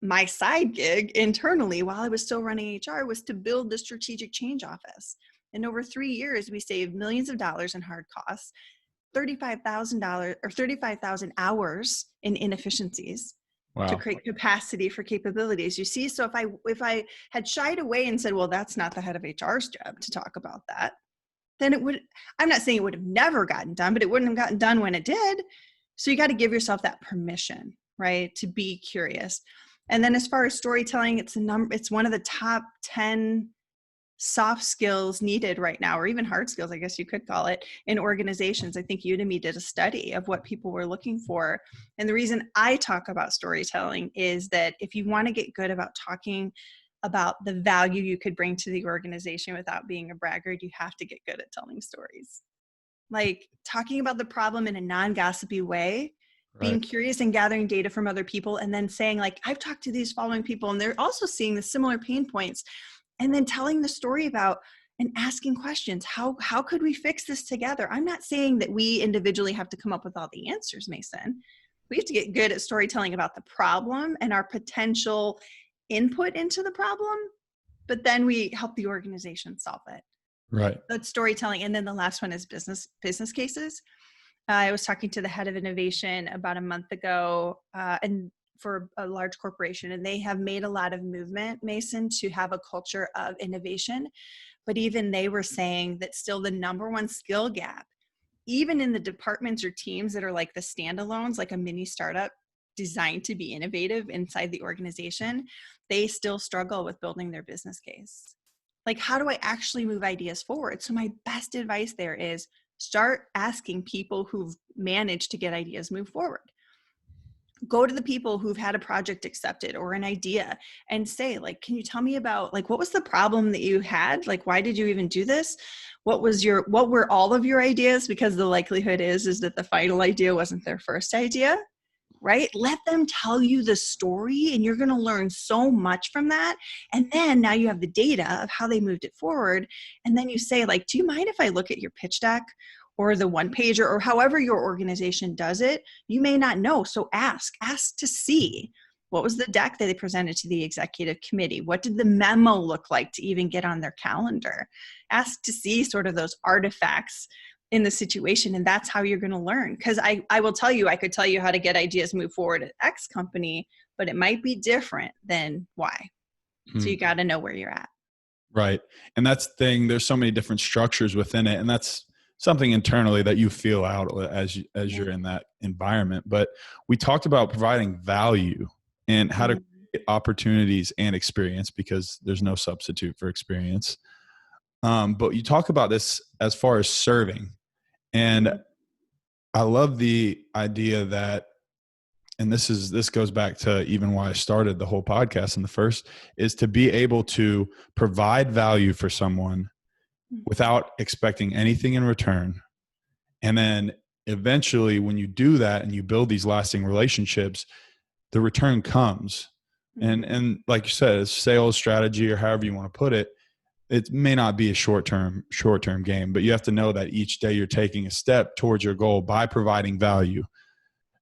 my side gig internally while I was still running HR was to build the strategic change office. And over 3 years, we saved millions of dollars in hard costs, $35,000 or 35,000 hours in inefficiencies. Wow. To create capacity for capabilities. You see, so if I had shied away and said, well, that's not the head of HR's job to talk about that, then it would, I'm not saying it would have never gotten done, but it wouldn't have gotten done when it did. So you got to give yourself that permission, right? To be curious. And then as far as storytelling, it's one of the top 10 soft skills needed right now, or even hard skills, I guess you could call it, in organizations. I think Udemy did a study of what people were looking for. And the reason I talk about storytelling is that if you want to get good about talking about the value you could bring to the organization without being a braggart, you have to get good at telling stories. Like talking about the problem in a non-gossipy way, being curious and gathering data from other people, and then saying like, I've talked to these following people and they're also seeing the similar pain points, and then telling the story about and asking questions. How could we fix this together? I'm not saying that we individually have to come up with all the answers, Mason. We have to get good at storytelling about the problem and our potential input into the problem, but then we help the organization solve it. Right. That's storytelling. And then the last one is business cases. I was talking to the head of innovation about a month ago, and for a large corporation, and they have made a lot of movement, Mason, to have a culture of innovation. But even they were saying that still the number one skill gap, even in the departments or teams that are like the standalones, like a mini startup designed to be innovative inside the organization, they still struggle with building their business case. Like, how do I actually move ideas forward? So my best advice there is start asking people who've managed to get ideas move forward. Go to the people who've had a project accepted or an idea and say, like, can you tell me about, like, what was the problem that you had? Like, why did you even do this? What were all of your ideas? Because the likelihood is that the final idea wasn't their first idea, right? Let them tell you the story, and you're going to learn so much from that. And then now you have the data of how they moved it forward. And then you say, like, do you mind if I look at your pitch deck or the one pager or however your organization does it? You may not know. So ask to see, what was the deck that they presented to the executive committee? What did the memo look like to even get on their calendar? Ask to see sort of those artifacts in the situation, and that's how you're going to learn. Because I will tell you, I could tell you how to get ideas move forward at X company, but it might be different than Y. So you got to know where you're at. Right. And that's the thing. There's so many different structures within it. And that's something internally that you feel out as you're in that environment. But we talked about providing value and how to create opportunities and experience, because there's no substitute for experience. But you talk about this as far as serving. And I love the idea that, and this goes back to even why I started the whole podcast in the first, is to be able to provide value for someone without expecting anything in return. And then eventually when you do that and you build these lasting relationships, the return comes. And like you said, it's sales strategy or however you want to put it. It may not be a short-term game, but you have to know that each day you're taking a step towards your goal by providing value.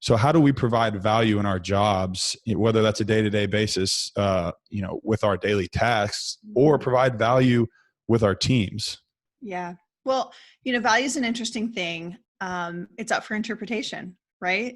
So how do we provide value in our jobs, whether that's a day-to-day basis, with our daily tasks, or provide value with our teams? Yeah. Well, value is an interesting thing. It's up for interpretation, right?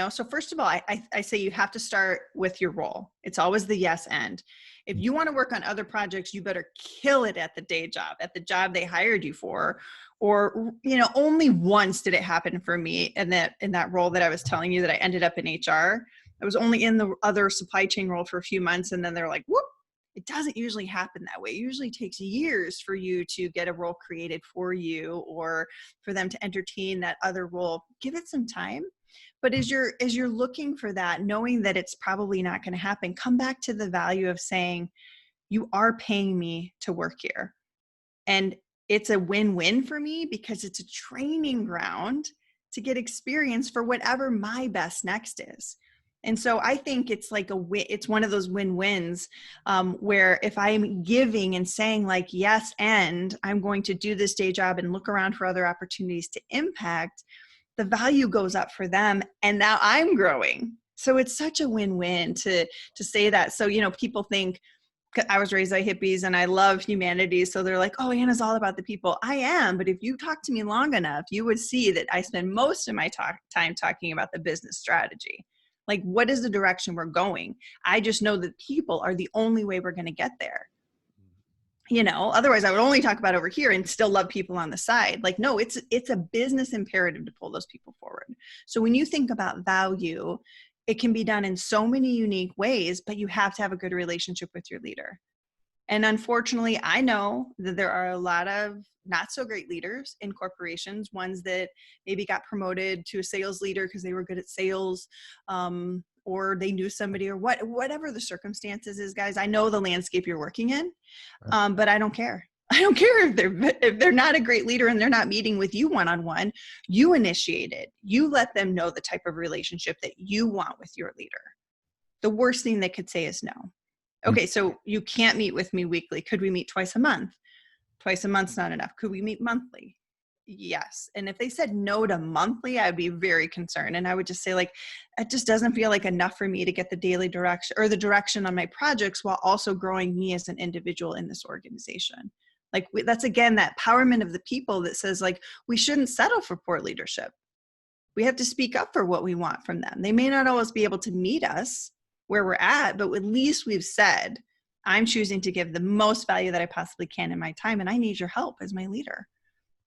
So first of all, I say you have to start with your role. It's always the yes end. If you want to work on other projects, you better kill it at the day job, at the job they hired you for. Or, only once did it happen for me in that role that I was telling you that I ended up in HR. I was only in the other supply chain role for a few months, and then they're like, whoop. It doesn't usually happen that way. It usually takes years for you to get a role created for you or for them to entertain that other role. Give it some time. But as you're looking for that, knowing that it's probably not going to happen, come back to the value of saying, you are paying me to work here. And it's a win-win for me because it's a training ground to get experience for whatever my best next is. And so I think it's like it's one of those win-wins where if I'm giving and saying like, yes, and I'm going to do this day job and look around for other opportunities to impact, the value goes up for them. And now I'm growing. So it's such a win-win to say that. So, people think, I was raised by hippies and I love humanity. So they're like, oh, Anna's all about the people. I am. But if you talk to me long enough, you would see that I spend most of my time talking about the business strategy. Like, what is the direction we're going? I just know that people are the only way we're going to get there. Otherwise I would only talk about over here and still love people on the side. Like, no, it's a business imperative to pull those people forward. So when you think about value, it can be done in so many unique ways, but you have to have a good relationship with your leader. And unfortunately, I know that there are a lot of not so great leaders in corporations, ones that maybe got promoted to a sales leader because they were good at sales, or they knew somebody, or whatever the circumstances is, guys. I know the landscape you're working in, but I don't care. I don't care if they're not a great leader and they're not meeting with you one-on-one. You initiate it. You let them know the type of relationship that you want with your leader. The worst thing they could say is no. Okay, so you can't meet with me weekly. Could we meet twice a month? Twice a month's not enough. Could we meet monthly? Yes. And if they said no to monthly, I'd be very concerned. And I would just say, like, it just doesn't feel like enough for me to get the daily direction or the direction on my projects while also growing me as an individual in this organization. Like that's again, that empowerment of the people that says like, we shouldn't settle for poor leadership. We have to speak up for what we want from them. They may not always be able to meet us where we're at, but at least we've said, I'm choosing to give the most value that I possibly can in my time, and I need your help as my leader.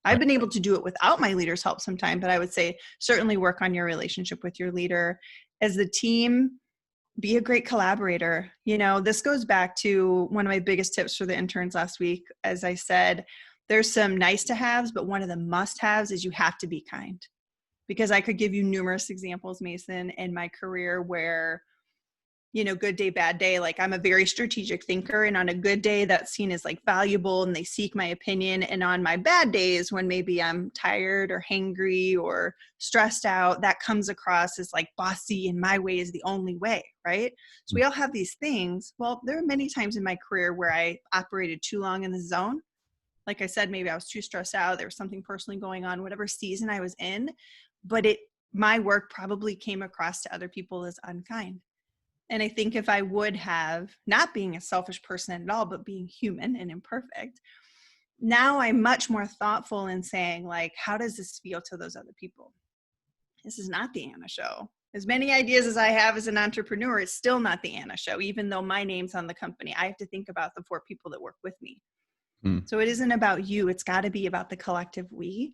I've been able to do it without my leader's help sometime, but I would say certainly work on your relationship with your leader. As the team, be a great collaborator. You know, this goes back to one of my biggest tips for the interns last week. As I said, there's some nice to haves, but one of the must haves is you have to be kind. Because I could give you numerous examples, Mason, in my career where, you know, good day, bad day, like I'm a very strategic thinker, and on a good day that's seen as like valuable and they seek my opinion. And on my bad days, when maybe I'm tired or hangry or stressed out, that comes across as like bossy and my way is the only way, right? So we all have these things. Well, there are many times in my career where I operated too long in the zone. Like I said, maybe I was too stressed out. There was something personally going on, whatever season I was in, but my work probably came across to other people as unkind. And I think if I would have, not being a selfish person at all, but being human and imperfect, now I'm much more thoughtful in saying, like, how does this feel to those other people? This is not the Anna show. As many ideas as I have as an entrepreneur, it's still not the Anna show, even though my name's on the company. I have to think about the 4 people that work with me. So it isn't about you. It's got to be about the collective we.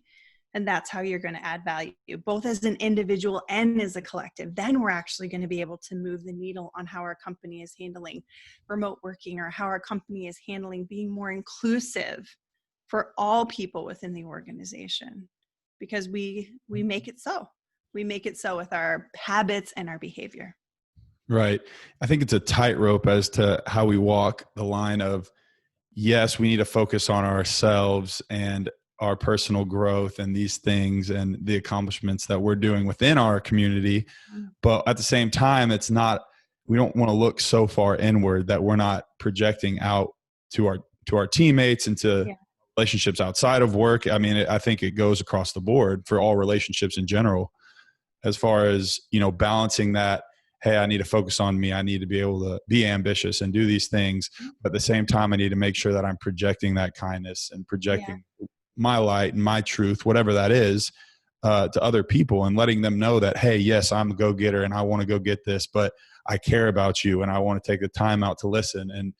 And that's how you're going to add value, both as an individual and as a collective. Then we're actually going to be able to move the needle on how our company is handling remote working, or how our company is handling being more inclusive for all people within the organization, because we make it so. We make it so with our habits and our behavior. Right. I think it's a tightrope as to how we walk the line of, yes, we need to focus on ourselves and our personal growth and these things and the accomplishments that we're doing within our community. But at the same time, we don't want to look so far inward that we're not projecting out to our teammates and to relationships outside of work. I mean, I think it goes across the board for all relationships in general, as far as, you know, balancing that. Hey, I need to focus on me. I need to be able to be ambitious and do these things. But at the same time, I need to make sure that I'm projecting that kindness and projecting my light and my truth, whatever that is, to other people, and letting them know that, hey, yes, I'm a go-getter and I want to go get this, but I care about you and I want to take the time out to listen and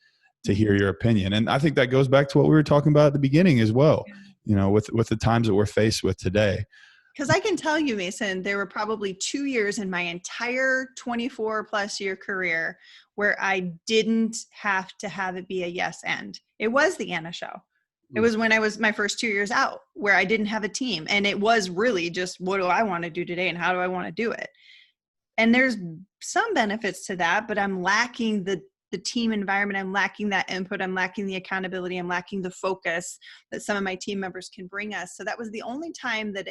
to hear your opinion. And I think that goes back to what we were talking about at the beginning as well, you know, with the times that we're faced with today. Because I can tell you, Mason, there were probably 2 years in my entire 24 plus year career where I didn't have to have it be a yes and. It was the Anna show. It was when I was my first 2 years out where I didn't have a team. And it was really just, what do I want to do today and how do I want to do it? And there's some benefits to that, but I'm lacking the team environment. I'm lacking that input. I'm lacking the accountability. I'm lacking the focus that some of my team members can bring us. So that was the only time that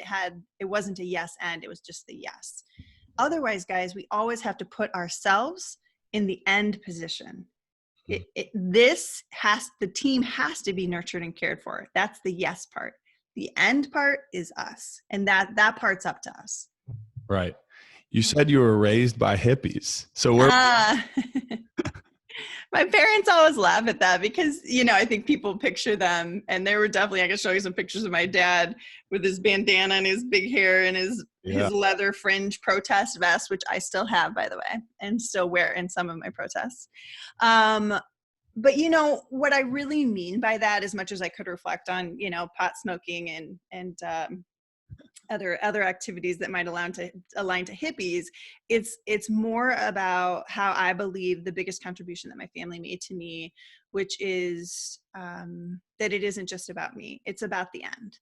it wasn't a yes and, it was just the yes. Otherwise, guys, we always have to put ourselves in the end position. The team has to be nurtured and cared for. That's the yes part. The end part is us. And that part's up to us. Right. You said you were raised by hippies. So my parents always laugh at that because, you know, I think people picture them, and they were definitely, I can show you some pictures of my dad with his bandana and his big hair and his leather fringe protest vest, which I still have, by the way, and still wear in some of my protests. But, you know, what I really mean by that, as much as I could reflect on, you know, pot smoking and other activities that might align to hippies, it's more about how I believe the biggest contribution that my family made to me, which is that it isn't just about me. It's about the end.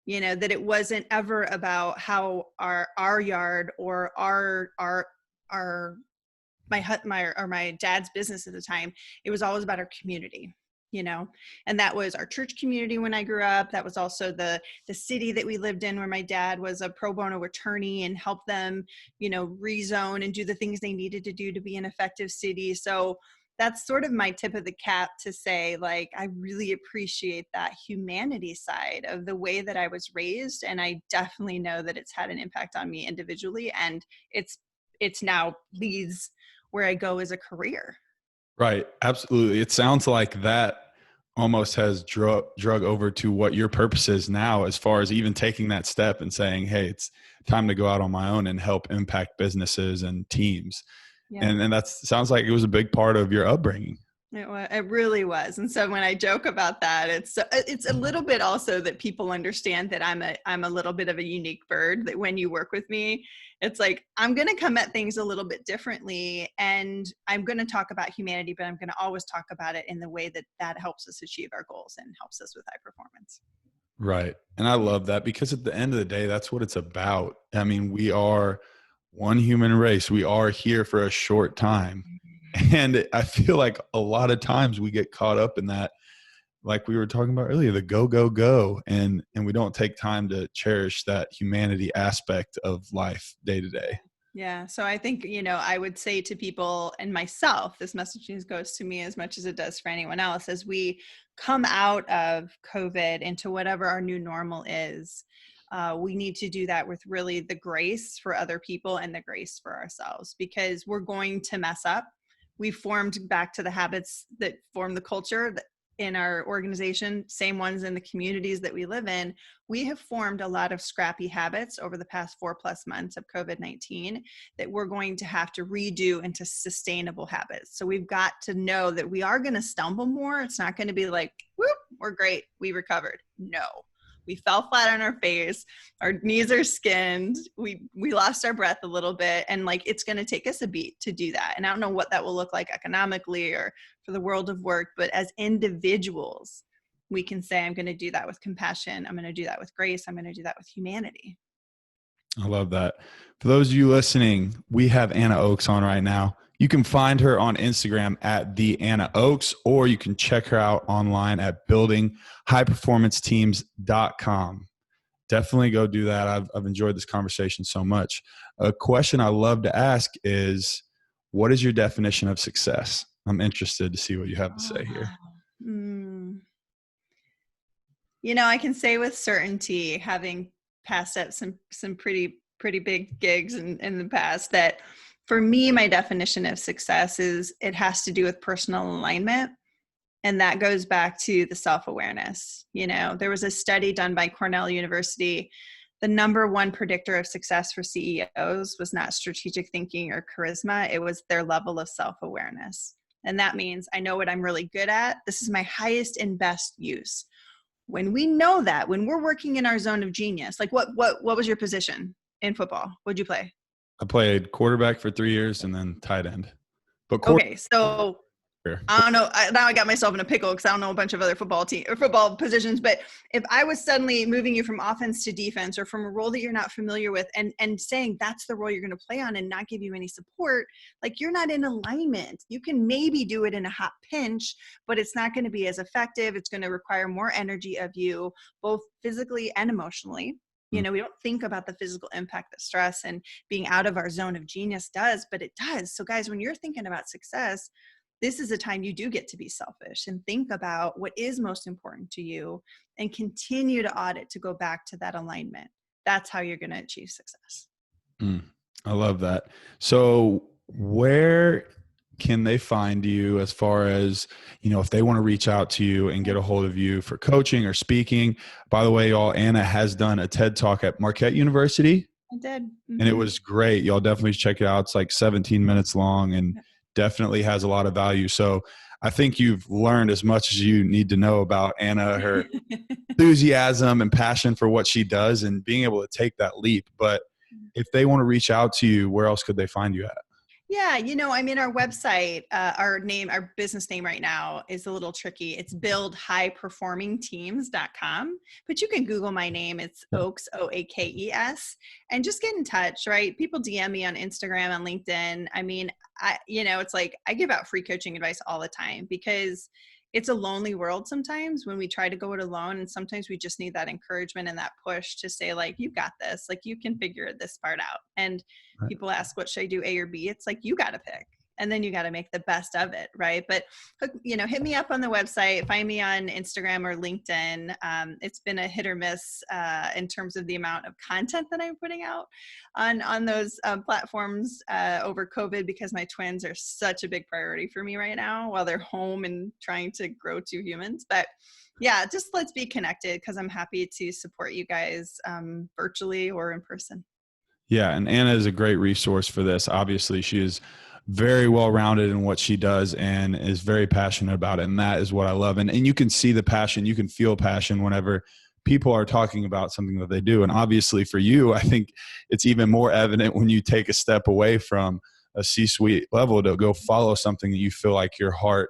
You know, that it wasn't ever about how our yard or my dad's business at the time. It was always about our community. You know, and that was our church community when I grew up. That was also the city that we lived in, where my dad was a pro bono attorney and helped them, you know, rezone and do the things they needed to do to be an effective city. So that's sort of my tip of the cap to say, like, I really appreciate that humanity side of the way that I was raised. And I definitely know that it's had an impact on me individually. And it's now leads where I go as a career. Right. Absolutely. It sounds like that almost has drug over to what your purpose is now, as far as even taking that step and saying, hey, it's time to go out on my own and help impact businesses and teams. Yeah. And that sounds like it was a big part of your upbringing. It really was. And so when I joke about that, it's a little bit also that people understand that I'm a little bit of a unique bird, that when you work with me, it's like, I'm going to come at things a little bit differently, and I'm going to talk about humanity, but I'm going to always talk about it in the way that helps us achieve our goals and helps us with high performance. Right. And I love that, because at the end of the day, that's what it's about. I mean, we are one human race. We are here for a short time. And I feel like a lot of times we get caught up in that, like we were talking about earlier, the go, go, go. And we don't take time to cherish that humanity aspect of life day to day. Yeah. So I think, I would say to people and myself, this message goes to me as much as it does for anyone else, as we come out of COVID into whatever our new normal is. We need to do that with really the grace for other people and the grace for ourselves, because we're going to mess up. We formed back to the habits that form the culture in our organization, same ones in the communities that we live in. We have formed a lot of scrappy habits over the past 4+ months of COVID-19 that we're going to have to redo into sustainable habits. So we've got to know that we are going to stumble more. It's not going to be like, whoop, we're great, we recovered. No. We fell flat on our face. Our knees are skinned. We lost our breath a little bit. And like, it's going to take us a beat to do that. And I don't know what that will look like economically or for the world of work, but as individuals, we can say, I'm going to do that with compassion. I'm going to do that with grace. I'm going to do that with humanity. I love that. For those of you listening, we have Anna Oakes on right now. You can find her on Instagram at the Anna Oakes, or you can check her out online at buildinghighperformanceteams.com. Definitely go do that. I've enjoyed this conversation so much. A question I love to ask is, what is your definition of success? I'm interested to see what you have to say here. I can say with certainty, having passed up some pretty big gigs in the past, that for me, my definition of success is it has to do with personal alignment. And that goes back to the self-awareness. There was a study done by Cornell University. The number one predictor of success for CEOs was not strategic thinking or charisma. It was their level of self-awareness. And that means I know what I'm really good at. This is my highest and best use. When we know that, when we're working in our zone of genius, like what was your position in football? What'd you play? I played quarterback for 3 years and then tight end. But Okay, so I don't know. Now I got myself in a pickle because I don't know a bunch of other football positions. But if I was suddenly moving you from offense to defense, or from a role that you're not familiar with, and saying that's the role you're going to play on and not give you any support, like, you're not in alignment. You can maybe do it in a hot pinch, but it's not going to be as effective. It's going to require more energy of you, both physically and emotionally. We don't think about the physical impact that stress and being out of our zone of genius does, but it does. So guys, when you're thinking about success, this is a time you do get to be selfish and think about what is most important to you and continue to audit to go back to that alignment. That's how you're going to achieve success. I love that. So where can they find you, as far as, if they want to reach out to you and get a hold of you for coaching or speaking? By the way, y'all, Anna has done a TED Talk at Marquette University. I did. Mm-hmm. And it was great. Y'all definitely check it out. It's like 17 minutes long and definitely has a lot of value. So I think you've learned as much as you need to know about Anna, her enthusiasm and passion for what she does, and being able to take that leap. But if they want to reach out to you, where else could they find you at? Yeah, our website, our business name right now is a little tricky. It's buildhighperformingteams.com, but you can Google my name. It's Oakes, Oakes, and just get in touch, right? People DM me on Instagram, on LinkedIn. I mean, it's like I give out free coaching advice all the time, because it's a lonely world sometimes when we try to go it alone. And sometimes we just need that encouragement and that push to say, like, you got this, like, you can figure this part out. And people ask, what should I do, A or B? It's like, you got to pick. and then you got to make the best of it, right? But hit me up on the website, find me on Instagram or LinkedIn. It's been a hit or miss in terms of the amount of content that I'm putting out on those platforms over COVID, because my twins are such a big priority for me right now while they're home and trying to grow 2 humans. But yeah, just let's be connected, because I'm happy to support you guys virtually or in person. Yeah, and Anna is a great resource for this. Obviously, she is very well-rounded in what she does and is very passionate about it, and that is what I love. And you can see the passion, you can feel passion whenever people are talking about something that they do. And obviously for you, I think it's even more evident when you take a step away from a C-suite level to go follow something that you feel like your heart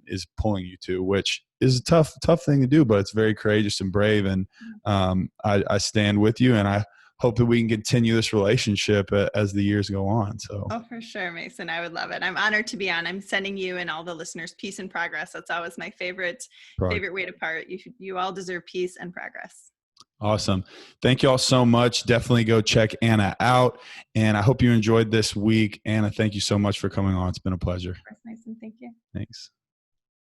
is pulling you to, which is a tough thing to do, but it's very courageous and brave. And I stand with you, and I hope that we can continue this relationship as the years go on. So, oh, for sure, Mason, I would love it. I'm honored to be on. I'm sending you and all the listeners peace and progress. That's always my favorite way to part. You all deserve peace and progress. Awesome. Thank you all so much. Definitely go check Anna out. And I hope you enjoyed this week. Anna, thank you so much for coming on. It's been a pleasure. Of course, Mason. Thank you. Thanks.